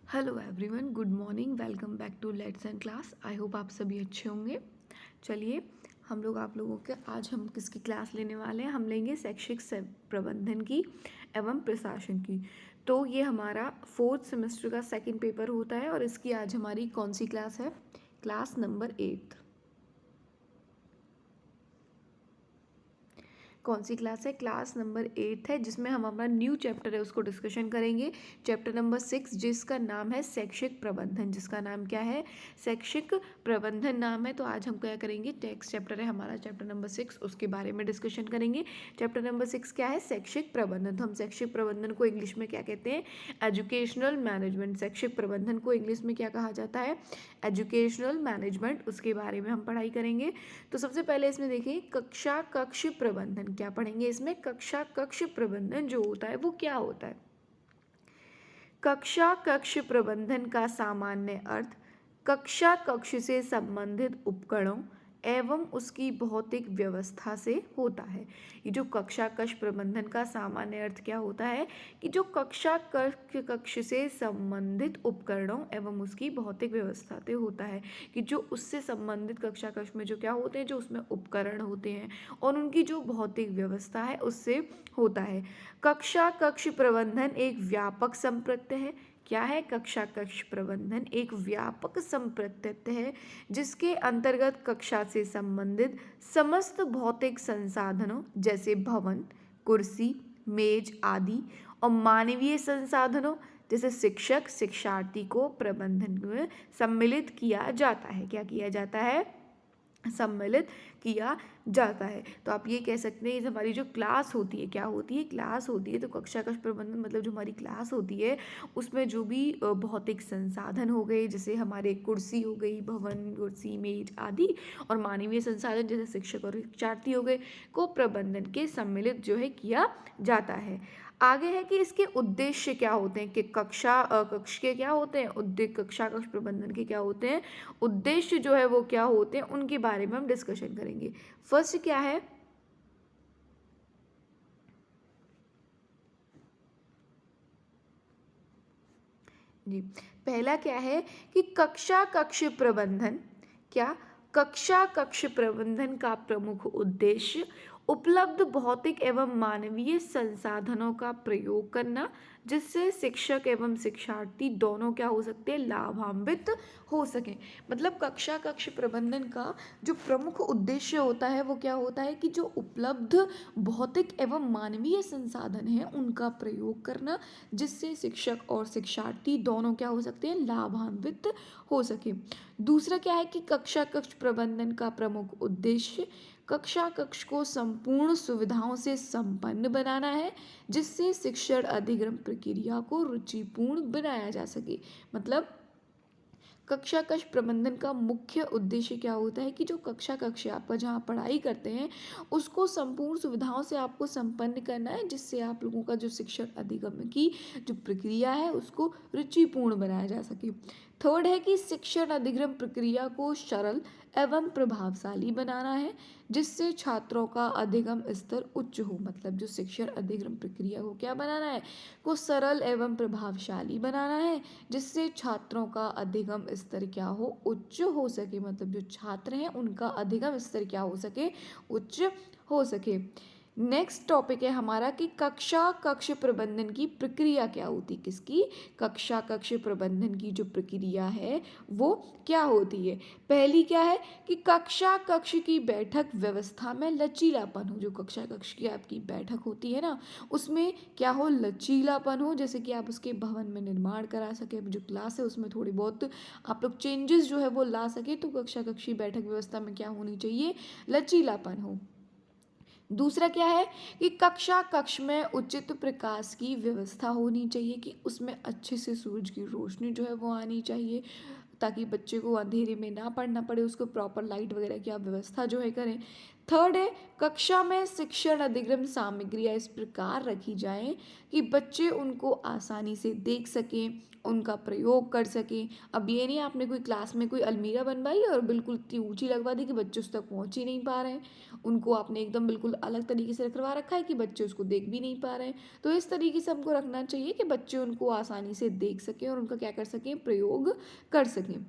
Hello everyone, good morning. Welcome back to let's end class. I hope आप सभी अच्छे होंगे। चलिए, हम लोग आप लोगों के आज हम किसकी क्लास लेने वाले हैं। हम लेंगे शैक्षिक प्रबंधन की एवं प्रशासन की। तो ये हमारा फोर्थ सेमेस्टर का सेकंड पेपर होता है और इसकी आज हमारी कौन सी क्लास है? Class number 8। कौन सी क्लास है? क्लास नंबर 8 है, जिसमें हम अपना न्यू चैप्टर है उसको डिस्कशन करेंगे। चैप्टर नंबर 6, जिसका नाम है शैक्षिक प्रबंधन। जिसका नाम क्या है? शैक्षिक प्रबंधन नाम है। तो आज हम क्या करेंगे, टेक्स्ट चैप्टर है हमारा चैप्टर नंबर 6, उसके बारे में डिस्कशन करेंगे। चैप्टर नंबर 6 क्या है? शैक्षिक प्रबंधन। तो हम शैक्षिक प्रबंधन को इंग्लिश में क्या कहते हैं? Educational management. शैक्षिक प्रबंधन को इंग्लिश में क्या कहा जाता है? Educational management. उसके बारे में हम पढ़ाई करेंगे। तो सबसे पहले इसमें देखिए, कक्षा कक्ष प्रबंधन क्या पढ़ेंगे इसमें? कक्षा कक्ष प्रबंधन जो होता है वो क्या होता है? कक्षा कक्ष प्रबंधन का सामान्य अर्थ कक्षा कक्ष से संबंधित उपकरणों एवं उसकी भौतिक व्यवस्था से होता है। ये जो कक्षा कक्ष प्रबंधन का सामान्य अर्थ क्या होता है कि जो कक्षा कक्ष से संबंधित उपकरणों एवं उसकी भौतिक व्यवस्था से होता है, कि जो उससे संबंधित कक्षा कक्ष में जो क्या होते हैं, जो उसमें उपकरण होते हैं और उनकी जो भौतिक व्यवस्था है उससे होता है। कक्षा कक्ष प्रबंधन एक व्यापक संप्रत्यय है। क्या है? कक्षा कक्ष प्रबंधन एक व्यापक संप्रत्यय है, जिसके अंतर्गत कक्षा से संबंधित समस्त भौतिक संसाधनों जैसे भवन, कुर्सी, मेज आदि और मानवीय संसाधनों जैसे शिक्षक, शिक्षार्थी को प्रबंधन में सम्मिलित किया जाता है। क्या किया जाता है? सम्मिलित किया जाता है। तो आप ये कह सकते हैं, हमारी जो क्लास होती है, क्या होती है? क्लास होती है। तो कक्षा कक्ष प्रबंधन मतलब जो हमारी क्लास होती है उसमें जो भी भौतिक संसाधन हो गए, जैसे हमारे कुर्सी हो गई, भवन, कुर्सी, मेज आदि, और मानवीय संसाधन जैसे शिक्षक और शिक्षार्थी हो गए, को प्रबंधन के सम्मिलित जो है किया जाता है। आगे है कि इसके उद्देश्य क्या होते हैं, कि कक्ष के क्या होते हैं उद्देश्य, कक्षा कक्ष प्रबंधन के क्या होते हैं उद्देश्य, जो है वो क्या होते हैं, उनके बारे में हम डिस्कशन करेंगे। फर्स्ट क्या है? जी, पहला क्या है कि कक्षा कक्ष प्रबंधन, क्या? कक्षा कक्ष प्रबंधन का प्रमुख उद्देश्य उपलब्ध भौतिक एवं मानवीय संसाधनों का प्रयोग करना, जिससे शिक्षक एवं शिक्षार्थी दोनों क्या हो सकते हैं? लाभान्वित हो सकें। मतलब कक्षा कक्ष प्रबंधन का जो प्रमुख उद्देश्य होता है वो क्या होता है कि जो उपलब्ध भौतिक एवं मानवीय संसाधन हैं उनका प्रयोग करना, जिससे शिक्षक और शिक्षार्थी दोनों क्या हो सकते हैं? लाभान्वित हो सके। दूसरा क्या है कि कक्षा कक्ष प्रबंधन का प्रमुख उद्देश्य कक्षा कक्ष को संपूर्ण सुविधाओं से संपन्न बनाना है, जिससे शिक्षण अधिगम प्रक्रिया को रुचिपूर्ण बनाया जा सके। मतलब कक्षा कक्ष प्रबंधन का मुख्य उद्देश्य क्या होता है कि जो कक्षा कक्ष आपका जहाँ पढ़ाई करते हैं उसको संपूर्ण सुविधाओं से आपको संपन्न करना है, जिससे आप लोगों का जो शिक्षण अधिगम की जो प्रक्रिया है उसको रुचिपूर्ण बनाया जा सके। थर्ड है कि शिक्षण अधिगम प्रक्रिया को सरल एवं प्रभावशाली बनाना है, जिससे छात्रों का अधिगम स्तर उच्च हो। मतलब जो शिक्षण अधिगम प्रक्रिया को क्या बनाना है? को सरल एवं प्रभावशाली बनाना है, जिससे छात्रों का अधिगम स्तर क्या हो? उच्च हो सके। मतलब जो छात्र हैं उनका अधिगम स्तर क्या हो सके? उच्च हो सके। नेक्स्ट टॉपिक है हमारा कि कक्षा कक्ष प्रबंधन की प्रक्रिया क्या होती? किसकी? कक्षा कक्ष प्रबंधन की जो प्रक्रिया है वो क्या होती है? पहली क्या है कि कक्षा कक्ष की बैठक व्यवस्था में लचीलापन हो। जो कक्षा कक्ष की आपकी बैठक होती है ना, उसमें क्या हो? लचीलापन हो, जैसे कि आप उसके भवन में निर्माण करा सके, जो क्लास है उसमें थोड़ी बहुत आप लोग चेंजेस जो है वो ला सके। तो कक्षा कक्षी बैठक व्यवस्था में क्या होनी चाहिए? लचीलापन हो। दूसरा क्या है कि कक्षा कक्ष में उचित प्रकाश की व्यवस्था होनी चाहिए, कि उसमें अच्छे से सूरज की रोशनी जो है वो आनी चाहिए, ताकि बच्चे को अंधेरे में ना पढ़ना पड़े, उसको प्रॉपर लाइट वगैरह की आप व्यवस्था जो है करें। थर्ड है, कक्षा में शिक्षण अधिगम सामग्रियाँ इस प्रकार रखी जाएं कि बच्चे उनको आसानी से देख सकें, उनका प्रयोग कर सकें। अब ये नहीं आपने कोई क्लास में कोई अलमीरा बनवाई और बिल्कुल इतनी ऊंची लगवा दी कि बच्चे उस तक पहुंच ही नहीं पा रहे हैं। उनको आपने एकदम बिल्कुल अलग तरीके से रखवा रखा है कि बच्चे उसको देख भी नहीं पा रहे हैं। तो इस तरीके से हमको रखना चाहिए कि बच्चे उनको आसानी से देख सकें और उनका क्या कर सकें, प्रयोग कर सकें।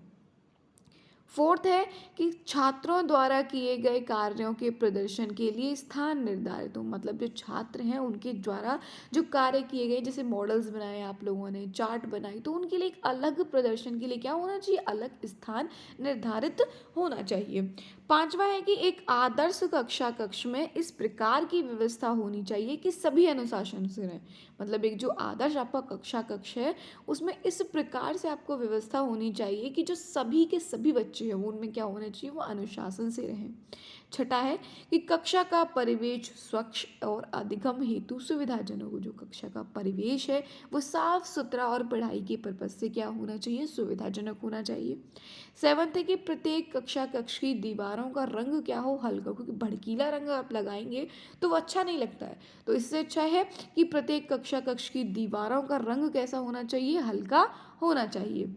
फोर्थ है कि छात्रों द्वारा किए गए कार्यों के प्रदर्शन के लिए स्थान निर्धारित हो। मतलब जो छात्र हैं उनके द्वारा जो कार्य किए गए, जैसे मॉडल्स बनाए आप लोगों ने, चार्ट बनाई, तो उनके लिए एक अलग प्रदर्शन के लिए क्या होना चाहिए, अलग स्थान निर्धारित होना चाहिए। पांचवा है कि एक आदर्श कक्षा कक्ष में इस प्रकार की व्यवस्था होनी चाहिए कि सभी अनुशासन से रहें। मतलब एक जो आदर्श आपका कक्षा कक्ष है उसमें इस प्रकार से आपको व्यवस्था होनी चाहिए कि जो सभी के सभी बच्चे हैं वो उनमें क्या होना चाहिए, वो अनुशासन से रहें। छठा है कि कक्षा का परिवेश स्वच्छ और अधिगम हेतु सुविधाजनक हो। जो कक्षा का परिवेश है वो साफ सुथरा और पढ़ाई के पर्पज से क्या होना चाहिए, सुविधाजनक होना चाहिए। सेवंथ है कि प्रत्येक कक्षा कक्ष की दीवारों का रंग क्या हो, हल्का, क्योंकि भड़कीला रंग आप लगाएंगे तो वो अच्छा नहीं लगता है। तो इससे अच्छा है कि प्रत्येक कक्षा कक्ष की दीवारों का रंग कैसा होना चाहिए, हल्का होना चाहिए।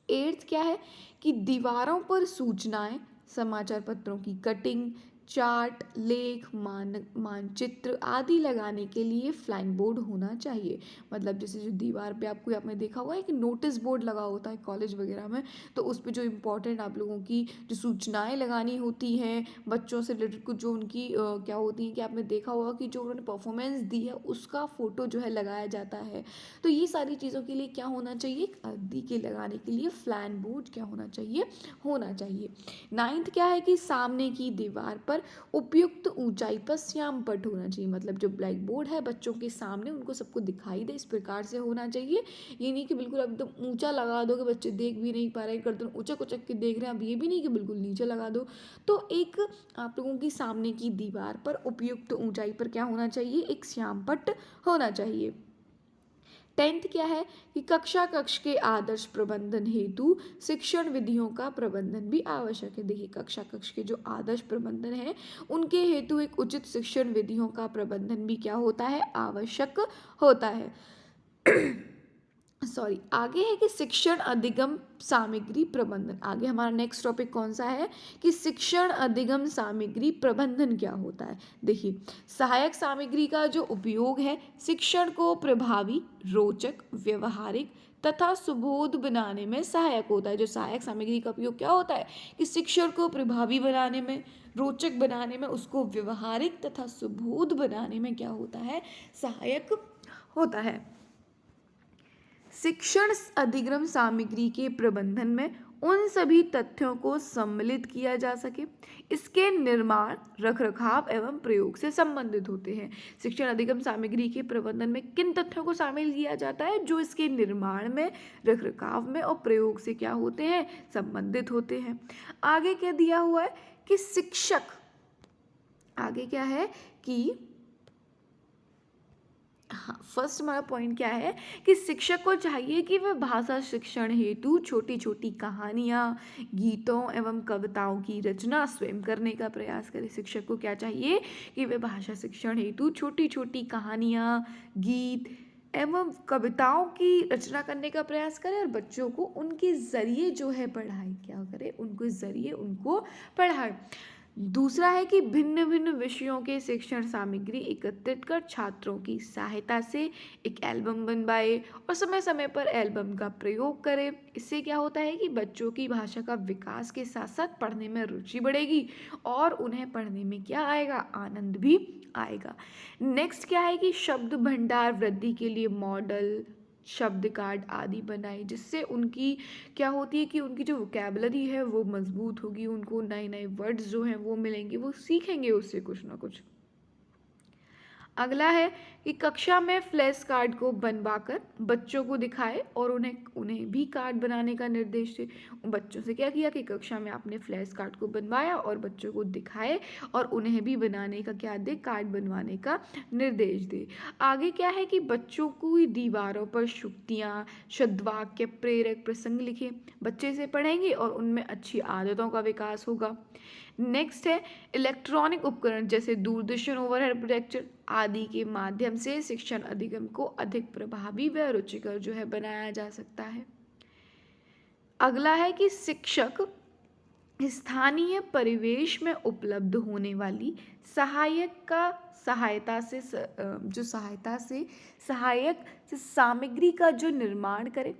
एट्थ क्या है कि दीवारों पर सूचनाएं, समाचार पत्रों की कटिंग, चार्ट, लेख, मानचित्र आदि लगाने के लिए फ्लाइंग बोर्ड होना चाहिए। मतलब जैसे जो दीवार पे आपको आपने देखा होगा एक नोटिस बोर्ड लगा होता है कॉलेज वगैरह में, तो उस पे जो इम्पोर्टेंट आप लोगों की जो सूचनाएं लगानी होती हैं बच्चों से रिलेटेड, कुछ जो उनकी क्या होती है कि आपने देखा होगा कि जो उन्होंने परफॉर्मेंस दी है उसका फ़ोटो जो है लगाया जाता है। तो ये सारी चीज़ों के लिए क्या होना चाहिए, एक अवधि के लगाने के लिए फ्लैन बोर्ड क्या होना चाहिए, होना चाहिए। नाइन्थ क्या है कि सामने की दीवार पर उपयुक्त ऊंचाई पर श्याम पट होना चाहिए। मतलब जो ब्लैक बोर्ड है बच्चों के सामने उनको सबको दिखाई दे, इस प्रकार से होना चाहिए। ये नहीं कि बिल्कुल एकदम ऊंचा लगा दो कि बच्चे देख भी नहीं पा रहे, गर्दन ऊंचा उचक के देख रहे हैं। अब ये भी नहीं कि बिल्कुल नीचे लगा दो। तो एक आप लोगों की सामने की दीवार पर उपयुक्त ऊंचाई पर क्या होना चाहिए, एक श्याम पट होना चाहिए। टेंथ क्या है कि कक्षा कक्ष के आदर्श प्रबंधन हेतु शिक्षण विधियों का प्रबंधन भी आवश्यक है। देखिए कक्षा कक्ष के जो आदर्श प्रबंधन है उनके हेतु एक उचित शिक्षण विधियों का प्रबंधन भी क्या होता है, आवश्यक होता है। सॉरी, आगे है कि शिक्षण अधिगम सामग्री प्रबंधन। आगे हमारा नेक्स्ट टॉपिक कौन सा है कि शिक्षण अधिगम सामग्री प्रबंधन क्या होता है। देखिए सहायक सामग्री का जो उपयोग है शिक्षण को प्रभावी, रोचक, व्यवहारिक तथा सुबोध बनाने में सहायक होता है। जो सहायक सामग्री का उपयोग क्या होता है कि शिक्षण को प्रभावी बनाने में, रोचक बनाने में, उसको व्यवहारिक तथा सुबोध बनाने में क्या होता है, सहायक होता है। शिक्षण अधिगम सामग्री के प्रबंधन में उन सभी तथ्यों को सम्मिलित किया जा सके इसके निर्माण, रखरखाव एवं प्रयोग से संबंधित होते हैं। शिक्षण अधिगम सामग्री के प्रबंधन में किन तथ्यों को शामिल किया जाता है, जो इसके निर्माण में, रखरखाव में और प्रयोग से क्या होते हैं, संबंधित होते हैं। आगे क्या दिया हुआ है कि शिक्षक, आगे क्या है कि हाँ, फर्स्ट हमारा पॉइंट क्या है कि शिक्षक को चाहिए कि वह भाषा शिक्षण हेतु छोटी छोटी कहानियाँ, गीतों एवं कविताओं की रचना स्वयं करने का प्रयास करे। शिक्षक को क्या चाहिए कि वह भाषा शिक्षण हेतु छोटी छोटी कहानियाँ, गीत एवं कविताओं की रचना करने का प्रयास करे और बच्चों को उनके ज़रिए जो है पढ़ाए, क्या करे, उनके ज़रिए उनको पढ़ाए। दूसरा है कि भिन्न भिन्न विषयों के शिक्षण सामग्री एकत्रित कर छात्रों की सहायता से एक एल्बम बनवाए और समय समय पर एल्बम का प्रयोग करे। इससे क्या होता है कि बच्चों की भाषा का विकास के साथ साथ पढ़ने में रुचि बढ़ेगी और उन्हें पढ़ने में क्या आएगा, आनंद भी आएगा। नेक्स्ट क्या है कि शब्द भंडार वृद्धि के लिए मॉडल, शब्द कार्ड आदि बनाए, जिससे उनकी क्या होती है कि उनकी जो वोकेबलरी है वो मजबूत होगी, उनको नए नए वर्ड्स जो हैं वो मिलेंगे, वो सीखेंगे उससे कुछ ना कुछ। अगला है कि कक्षा में फ्लैश कार्ड को बनवाकर बच्चों को दिखाए और उन्हें भी कार्ड बनाने का निर्देश दे। बच्चों से क्या किया कि कक्षा में आपने फ्लैश कार्ड को बनवाया और बच्चों को दिखाए और उन्हें भी बनाने का क्या दे, कार्ड बनवाने का निर्देश दे। आगे क्या है कि बच्चों को दीवारों पर शुक्तियाँ, सद्वाक्य, प्रेरक प्रसंग लिखे। बच्चे से पढ़ेंगे और उनमें अच्छी आदतों का विकास होगा। नेक्स्ट है इलेक्ट्रॉनिक उपकरण जैसे दूरदर्शन, ओवरहेड प्रोजेक्टर आदि के माध्यम से शिक्षण अधिगम को अधिक प्रभावी व रुचिकर जो है बनाया जा सकता है। अगला है कि शिक्षक स्थानीय परिवेश में उपलब्ध होने वाली सहायक से सामग्री का जो निर्माण करे।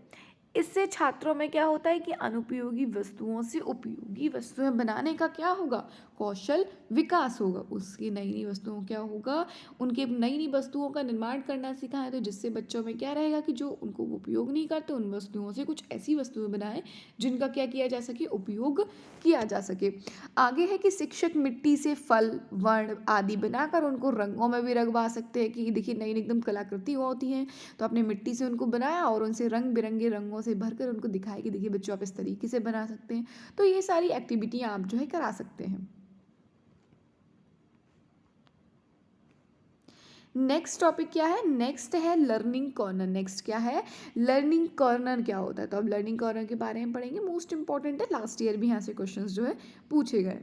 इससे छात्रों में क्या होता है कि अनुपयोगी वस्तुओं से उपयोगी वस्तुएं बनाने का क्या होगा, कौशल विकास होगा। उसकी नई नई वस्तुओं क्या होगा, उनके नई नई वस्तुओं का निर्माण करना सिखाएं, तो जिससे बच्चों में क्या रहेगा कि जो उनको उपयोग नहीं करते उन वस्तुओं से कुछ ऐसी वस्तुएं बनाएं जिनका क्या किया जा सके, उपयोग किया जा सके। आगे है कि शिक्षक मिट्टी से फल, वर्ण आदि बनाकर उनको रंगों में भी रंगवा सकते हैं कि देखिए नई नई एकदम कलाकृति होती हैं, तो आपने मिट्टी से उनको बनाया और उनसे रंग बिरंगे रंगों से भरकर उनको दिखाया कि देखिए बच्चों आप इस तरीके से बना सकते हैं। तो ये सारी एक्टिविटी आप जो है करा सकते हैं। नेक्स्ट टॉपिक क्या है, नेक्स्ट है लर्निंग कॉर्नर। नेक्स्ट क्या है, लर्निंग कॉर्नर क्या होता है, तो अब लर्निंग कॉर्नर के बारे में पढ़ेंगे। मोस्ट इंपॉर्टेंट है, लास्ट ईयर भी यहाँ से क्वेश्चंस जो है पूछे गए।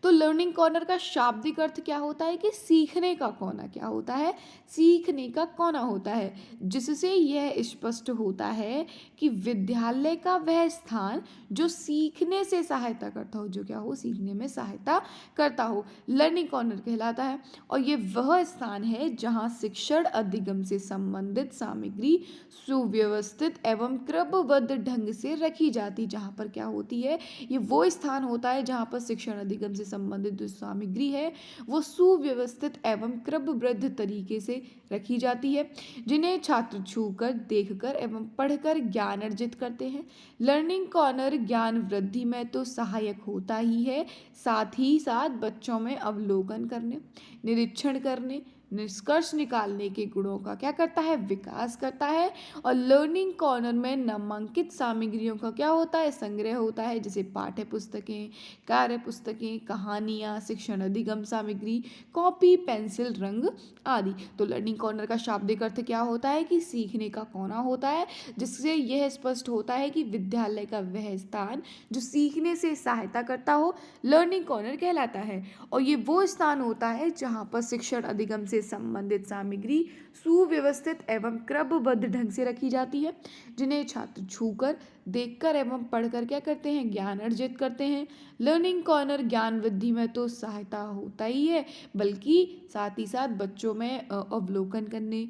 तो लर्निंग कॉर्नर का शाब्दिक अर्थ क्या होता है कि सीखने का कोना। क्या होता है, सीखने का कोना होता है, जिससे यह स्पष्ट होता है कि विद्यालय का वह स्थान जो सीखने से सहायता करता हो, जो क्या हो, सीखने में सहायता करता हो, लर्निंग कॉर्नर कहलाता है। और ये वह स्थान है जहाँ शिक्षण अधिगम से संबंधित सामग्री सुव्यवस्थित एवं क्रमबद्ध ढंग से रखी जाती। जहाँ पर क्या होती है, ये वो स्थान होता है जहाँ पर शिक्षण अधिगम से संबंधित जो सामग्री है वो सुव्यवस्थित एवं क्रमबद्ध तरीके से रखी जाती है, जिन्हें छात्र छूकर, देखकर एवं पढ़कर ज्ञान अर्जित करते हैं। लर्निंग कॉर्नर ज्ञान वृद्धि में तो सहायक होता ही है, साथ ही साथ बच्चों में अवलोकन करने, निरीक्षण करने, निष्कर्ष निकालने के गुणों का क्या करता है, विकास करता है। और लर्निंग कॉर्नर में नामांकित सामग्रियों का क्या होता है, संग्रह होता है, जैसे पाठ्य पुस्तकें, कार्य पुस्तकें, कहानियाँ, शिक्षण अधिगम सामग्री, कॉपी, पेंसिल, रंग आदि। तो लर्निंग कॉर्नर का शाब्दिक अर्थ क्या होता है कि सीखने का कोना होता है, जिससे यह स्पष्ट होता है कि विद्यालय का वह स्थान जो सीखने से सहायता करता हो, लर्निंग कॉर्नर कहलाता है। और ये वो स्थान होता है जहाँ पर शिक्षण अधिगम से संबंधित सामग्री सुव्यवस्थित एवं क्रमबद्ध ढंग से रखी जाती है, जिन्हें छात्र छूकर, देखकर एवं पढ़कर क्या करते हैं, ज्ञान अर्जित करते हैं। लर्निंग कॉर्नर ज्ञान वृद्धि में तो सहायता होता ही है, बल्कि साथ ही साथ बच्चों में अवलोकन करने,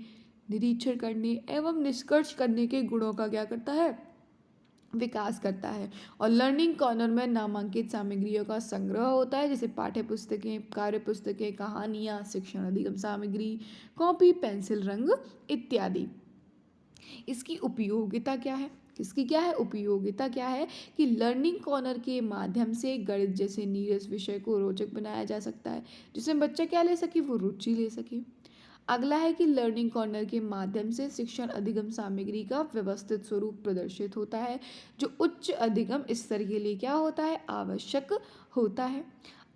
निरीक्षण करने एवं निष्कर्ष करने के गुणों का क्या करता है, विकास करता है। और लर्निंग कॉर्नर में नामांकित सामग्रियों का संग्रह होता है, जैसे पाठ्य पुस्तकें, कार्य पुस्तकें, कहानियाँ, शिक्षण अधिगम सामग्री, कॉपी, पेंसिल, रंग इत्यादि। इसकी उपयोगिता क्या है, इसकी क्या है, उपयोगिता क्या है कि लर्निंग कॉर्नर के माध्यम से गणित जैसे नीरस विषय को रोचक बनाया जा सकता है, जिसमें बच्चा क्या ले सके, वो रुचि ले सके। अगला है कि लर्निंग कॉर्नर के माध्यम से शिक्षण अधिगम सामग्री का व्यवस्थित स्वरूप प्रदर्शित होता है, जो उच्च अधिगम स्तर के लिए क्या होता है, आवश्यक होता है।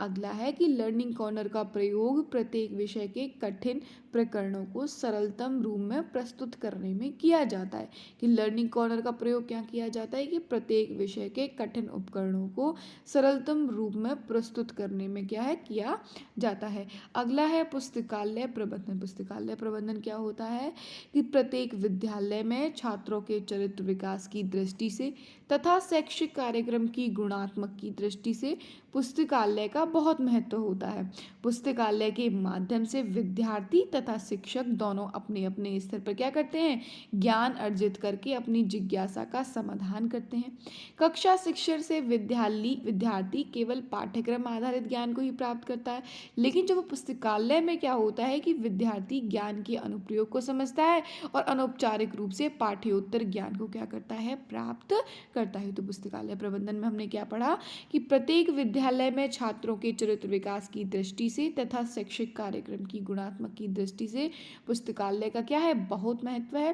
अगला है कि लर्निंग कॉर्नर का प्रयोग प्रत्येक विषय के कठिन प्रकरणों को सरलतम रूप में प्रस्तुत करने में किया जाता है। कि लर्निंग कॉर्नर का प्रयोग क्या किया जाता है कि प्रत्येक विषय के कठिन उपकरणों को सरलतम रूप में प्रस्तुत करने में क्या है, किया जाता है। अगला है पुस्तकालय प्रबंधन। पुस्तकालय प्रबंधन क्या होता है कि प्रत्येक विद्यालय में छात्रों के चरित्र विकास की दृष्टि से तथा शैक्षिक कार्यक्रम की गुणात्मक की दृष्टि से पुस्तकालय का बहुत महत्व होता है। पुस्तकालय के माध्यम से विद्यार्थी तथा शिक्षक दोनों अपने अपने स्तर पर क्या करते हैं, ज्ञान अर्जित करके अपनी जिज्ञासा का समाधान करते हैं। कक्षा शिक्षण से विद्यार्थी केवल पाठ्यक्रम आधारित ज्ञान को ही प्राप्त करता है, लेकिन जब पुस्तकालय में क्या होता है कि विद्यार्थी ज्ञान के अनुप्रयोग को समझता है और अनौपचारिक रूप से पाठ्योत्तर ज्ञान को क्या करता है, प्राप्त करता है। तो पुस्तकालय प्रबंधन में हमने क्या पढ़ा कि प्रत्येक विद्यालय में छात्रों के चरित्र विकास की दृष्टि से तथा शैक्षिक कार्यक्रम की गुणात्मक की दृष्टि से पुस्तकालय का क्या है, बहुत महत्व है।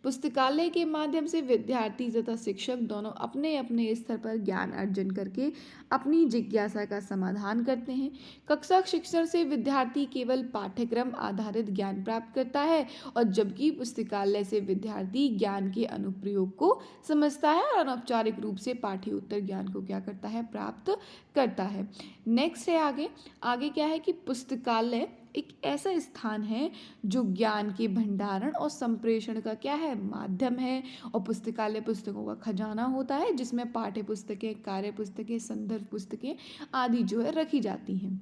पुस्तकालय के माध्यम से विद्यार्थी तथा शिक्षक दोनों अपने अपने स्तर पर ज्ञान अर्जन करके अपनी जिज्ञासा का समाधान करते हैं। कक्षा शिक्षण से विद्यार्थी केवल पाठ्यक्रम आधारित ज्ञान प्राप्त करता है, और जबकि पुस्तकालय से विद्यार्थी ज्ञान के अनुप्रयोग को समझता है और अनौपचारिक रूप से पाठ्य उत्तर ज्ञान को क्या करता है, प्राप्त करता है। नेक्स्ट है आगे। आगे क्या है कि पुस्तकालय एक ऐसा स्थान है जो ज्ञान के भंडारण और संप्रेषण का क्या है, माध्यम है। और पुस्तकालय पुस्तकों का खजाना होता है जिसमें पाठ्य पुस्तकें, कार्य पुस्तकें, संदर्भ पुस्तकें आदि जो है रखी जाती हैं।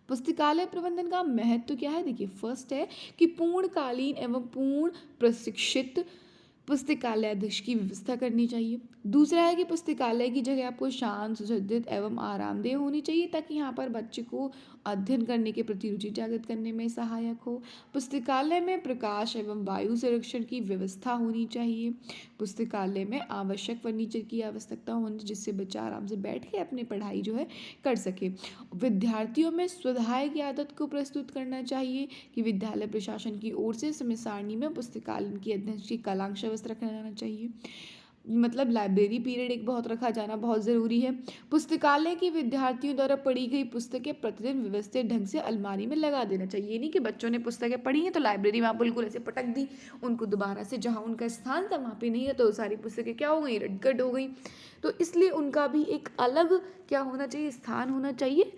पुस्तकालय प्रबंधन का महत्व क्या है, देखिए फर्स्ट है कि पूर्णकालीन एवं पूर्ण प्रशिक्षित पुस्तकालयाधीश की व्यवस्था करनी चाहिए। दूसरा है कि पुस्तकालय की जगह आपको शांत, सुसज्जित एवं आरामदेह होनी चाहिए ताकि यहाँ पर बच्चे को अध्ययन करने के प्रति रुचि जागृत करने में सहायक हो। पुस्तकालय में प्रकाश एवं वायु संरक्षण की व्यवस्था होनी चाहिए। पुस्तकालय में आवश्यक फर्नीचर की आवश्यकता होनी जिससे बच्चा आराम से बैठ के अपनी पढ़ाई जो है कर सके। विद्यार्थियों में स्वाध्याय की आदत को प्रस्तुत करना चाहिए कि विद्यालय प्रशासन की ओर से समय सारणी में पुस्तकालय की अध्ययन की कालांश रखा जाना चाहिए। मतलब लाइब्रेरी पीरियड एक बहुत रखा जाना बहुत ज़रूरी है। पुस्तकालय की विद्यार्थियों द्वारा पढ़ी गई पुस्तकें प्रतिदिन व्यवस्थित ढंग से अलमारी में लगा देना चाहिए। ये नहीं कि बच्चों ने पुस्तकें पढ़ी हैं तो लाइब्रेरी में आप बिल्कुल ऐसे पटक दी, उनको दोबारा से जहाँ उनका स्थान था वहाँ पे नहीं है तो सारी पुस्तकें क्या हो गई, रटगट हो गई। तो इसलिए उनका भी एक अलग क्या होना चाहिए, स्थान होना चाहिए।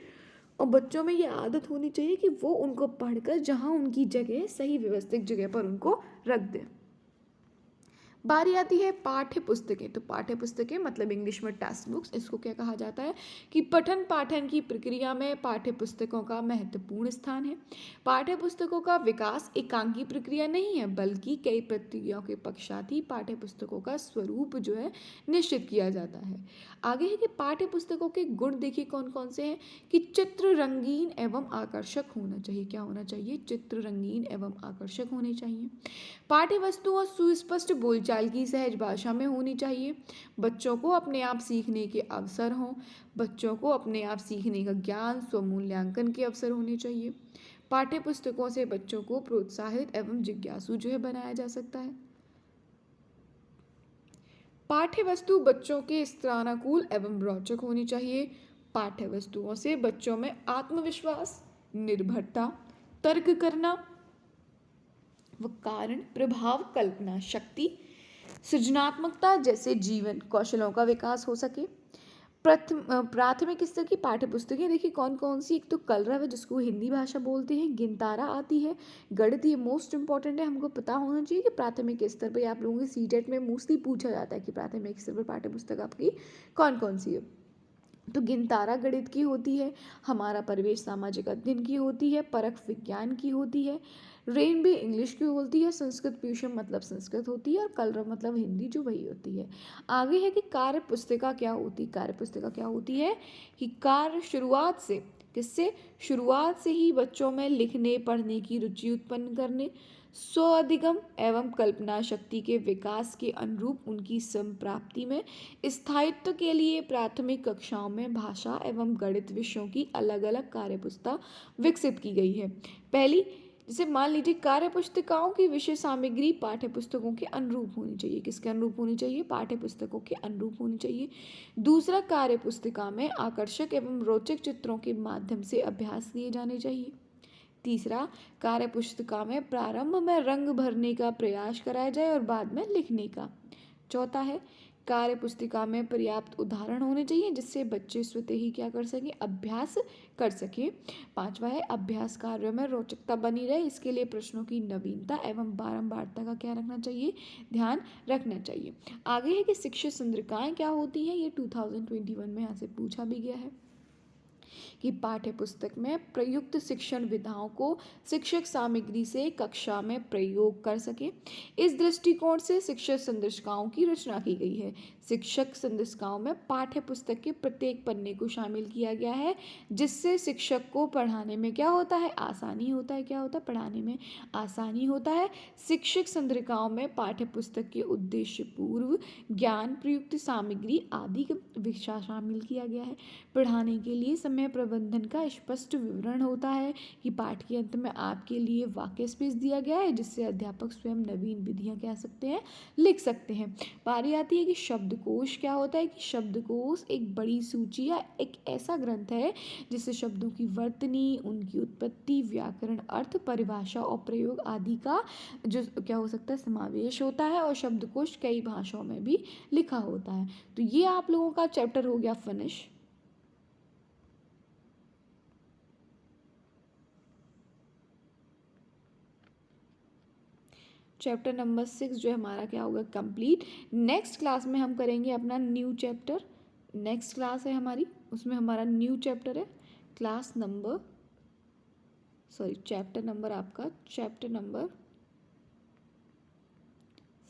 और बच्चों में ये आदत होनी चाहिए कि वो उनको पढ़कर जहाँ उनकी जगह सही व्यवस्थित जगह पर उनको रख दें। बारी आती है पाठ्य पुस्तकें। तो पाठ्य पुस्तकें मतलब इंग्लिश में टेक्स्ट बुक्स, इसको क्या कहा जाता है कि पठन पाठन की प्रक्रिया में पाठ्य पुस्तकों का महत्वपूर्ण स्थान है। पाठ्य पुस्तकों का विकास एकांकी प्रक्रिया नहीं है बल्कि कई प्रक्रियाओं के पश्चात ही पाठ्य पुस्तकों का स्वरूप जो है निश्चित किया जाता है। आगे है कि पाठ्य पुस्तकों के गुण देखिए कौन कौन से हैं कि चित्र रंगीन एवं आकर्षक होना चाहिए। क्या होना चाहिए, चित्र रंगीन एवं आकर्षक होने चाहिए। पाठ्य वस्तुओं सुस्पष्ट बोलचाल की सहज भाषा में होनी चाहिए। बच्चों को अपने आप सीखने के अवसर हों। बच्चों को अपने आप सीखने का ज्ञान, स्वमूल्यांकन के अवसर होने चाहिए। पाठ्य पुस्तकों से बच्चों को प्रोत्साहित एवं जिज्ञासु जो है बनाया जा सकता है। पाठ्य वस्तु बच्चों के स्तरानुकूल एवं रोचक होनी चाहिए। पाठ्य वस्तुओं से बच्चों में आत्मविश्वास, निर्भरता, तर्क करना व कारण प्रभाव कल्पना शक्ति, सृजनात्मकता जैसे जीवन कौशलों का विकास हो सके। प्राथमिक स्तर की पाठ्य पुस्तकें देखिए कौन कौन सी, एक तो कलरव है जिसको हिंदी भाषा बोलते हैं, गिनतारा आती है, गणित ये मोस्ट इंपॉर्टेंट है, हमको पता होना चाहिए कि प्राथमिक स्तर पर आप लोगों के सीटेट में मोस्टली पूछा जाता है कि प्राथमिक स्तर पर पाठ्य पुस्तक आपकी कौन कौन सी है। तो गिनतारा गणित की होती है, हमारा परिवेश सामाजिक अध्ययन की होती है, परख विज्ञान की होती है, रेनबे इंग्लिश की होती है, संस्कृत प्यूषम मतलब संस्कृत होती है, और कलरव मतलब हिंदी जो वही होती है। आगे है कि कार्य पुस्तिका क्या होती है। कार्य पुस्तिका क्या होती है कि कार्य शुरुआत से किससे, शुरुआत से ही बच्चों में लिखने पढ़ने की रुचि उत्पन्न करने, स्वाधिगम एवं कल्पना शक्ति के विकास के अनुरूप उनकी संप्राप्ति में स्थायित्व के लिए प्राथमिक कक्षाओं में भाषा एवं गणित विषयों की अलग अलग कार्यपुस्तिका विकसित की गई है। पहली, जैसे मान लीजिए कार्य पुस्तिकाओं की विषय सामग्री पाठ्य पुस्तकों के अनुरूप होनी चाहिए। किसके अनुरूप होनी चाहिए, पाठ्य पुस्तकों के अनुरूप होनी चाहिए। दूसरा, कार्य पुस्तिका में आकर्षक एवं रोचक चित्रों के माध्यम से अभ्यास किए जाने चाहिए। तीसरा, कार्य पुस्तिका में प्रारंभ में रंग भरने का प्रयास कराया जाए और बाद में लिखने का। चौथा है, कार्य पुस्तिका में पर्याप्त उदाहरण होने चाहिए जिससे बच्चे स्वतः ही क्या कर सकें, अभ्यास कर सकें। पांचवा है, अभ्यास कार्यों में रोचकता बनी रहे इसके लिए प्रश्नों की नवीनता एवं बारंबारता का क्या रखना चाहिए, ध्यान रखना चाहिए। आगे है कि शिक्षण संद्रिकाएँ क्या होती हैं, ये 2021 में यहाँ से पूछा भी गया है कि पाठ्य पुस्तक में प्रयुक्त शिक्षण विधाओं को शिक्षक सामग्री से कक्षा में प्रयोग कर सके। इस दृष्टिकोण से शिक्षक संदेशिकाओं की रचना की गई है। शिक्षक संदेशिकाओं में पाठ्य पुस्तक के प्रत्येक पन्ने को शामिल किया गया है जिससे शिक्षक को पढ़ाने में क्या होता है, आसानी होता है। क्या होता है, पढ़ाने में आसानी होता है। शिक्षक संद्रिकाओं में पाठ्य पुस्तक के उद्देश्य पूर्व ज्ञान प्रयुक्त सामग्री आदि का विषय शामिल किया गया है। पढ़ाने के लिए समय समय प्रबंधन का स्पष्ट विवरण होता है कि पाठ के अंत में आपके लिए वाक्य स्पेस दिया गया है जिससे अध्यापक स्वयं नवीन विधियाँ कह सकते हैं, लिख सकते हैं। बारी आती है कि शब्दकोश क्या होता है कि शब्दकोश एक बड़ी सूची या एक ऐसा ग्रंथ है जिससे शब्दों की वर्तनी, उनकी उत्पत्ति, व्याकरण, अर्थ, परिभाषा और प्रयोग आदि का जो क्या हो सकता है समावेश होता है, और शब्दकोश कई भाषाओं में भी लिखा होता है। तो ये आप लोगों का चैप्टर हो गया फिनिश। चैप्टर नंबर 6 जो है हमारा क्या होगा, कंप्लीट। नेक्स्ट क्लास में हम करेंगे अपना न्यू चैप्टर। नेक्स्ट क्लास है हमारी, उसमें हमारा न्यू चैप्टर है, क्लास नंबर चैप्टर नंबर आपका चैप्टर नंबर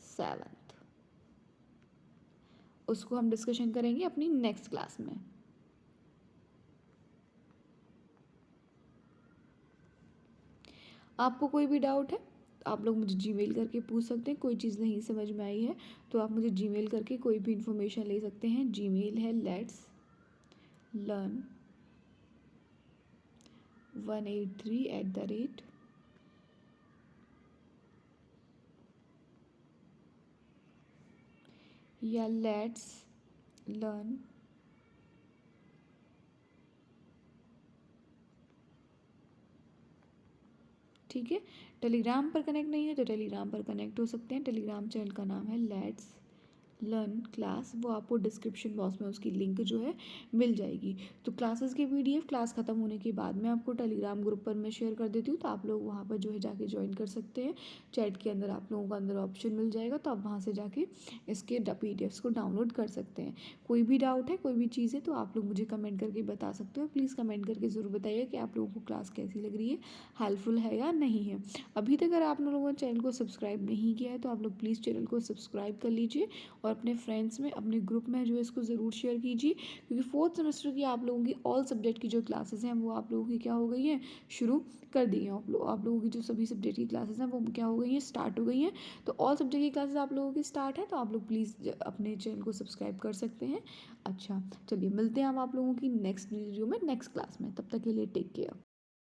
7। उसको हम डिस्कशन करेंगे अपनी नेक्स्ट क्लास में। आपको कोई भी डाउट है तो आप लोग मुझे जीमेल करके पूछ सकते हैं। कोई चीज़ नहीं समझ में आई है तो आप मुझे जीमेल करके कोई भी इंफॉर्मेशन ले सकते हैं। जीमेल है letslearn183 या लेट्स लर्न ठीक है। टेलीग्राम पर कनेक्ट नहीं है तो टेलीग्राम पर कनेक्ट हो सकते हैं। टेलीग्राम चैनल का नाम है लेट्स लर्न क्लास, वो आपको डिस्क्रिप्शन बॉक्स में उसकी लिंक जो है मिल जाएगी। तो क्लासेस की पीडीएफ क्लास ख़त्म होने के बाद में आपको टेलीग्राम ग्रुप पर मैं शेयर कर देती हूँ, तो आप लोग वहाँ पर जो है जाके ज्वाइन कर सकते हैं। चैट के अंदर आप लोगों को अंदर ऑप्शन मिल जाएगा, तो आप वहाँ से जाके इसके पीडीएफ्स को डाउनलोड कर सकते हैं। कोई भी डाउट है, कोई भी चीज़ है तो आप लोग मुझे कमेंट करके बता सकते हो। प्लीज़ कमेंट करके ज़रूर बताइए कि आप लोगों को क्लास कैसी लग रही है, हेल्पफुल है या नहीं है। अभी तक अगर आप लोगों ने चैनल को सब्सक्राइब नहीं किया है तो आप लोग प्लीज़ चैनल को सब्सक्राइब कर लीजिए और अपने फ्रेंड्स में, अपने ग्रुप में जो है इसको ज़रूर शेयर कीजिए, क्योंकि 4th सेमेस्टर की आप लोगों की ऑल सब्जेक्ट की जो क्लासेस हैं वो आप लोगों की क्या हो गई हैं, शुरू कर दी हैं। आप लोगों की जो सभी सब्जेक्ट की क्लासेस हैं वो क्या हो गई हैं, स्टार्ट हो गई हैं। तो ऑल सब्जेक्ट की क्लासेस आप लोगों की स्टार्ट है, तो आप लोग प्लीज़ अपने चैनल को सब्सक्राइब कर सकते हैं। अच्छा चलिए, मिलते हैं हम आप लोगों की नेक्स्ट वीडियो में, नेक्स्ट क्लास में। तब तक के लिए टेक केयर।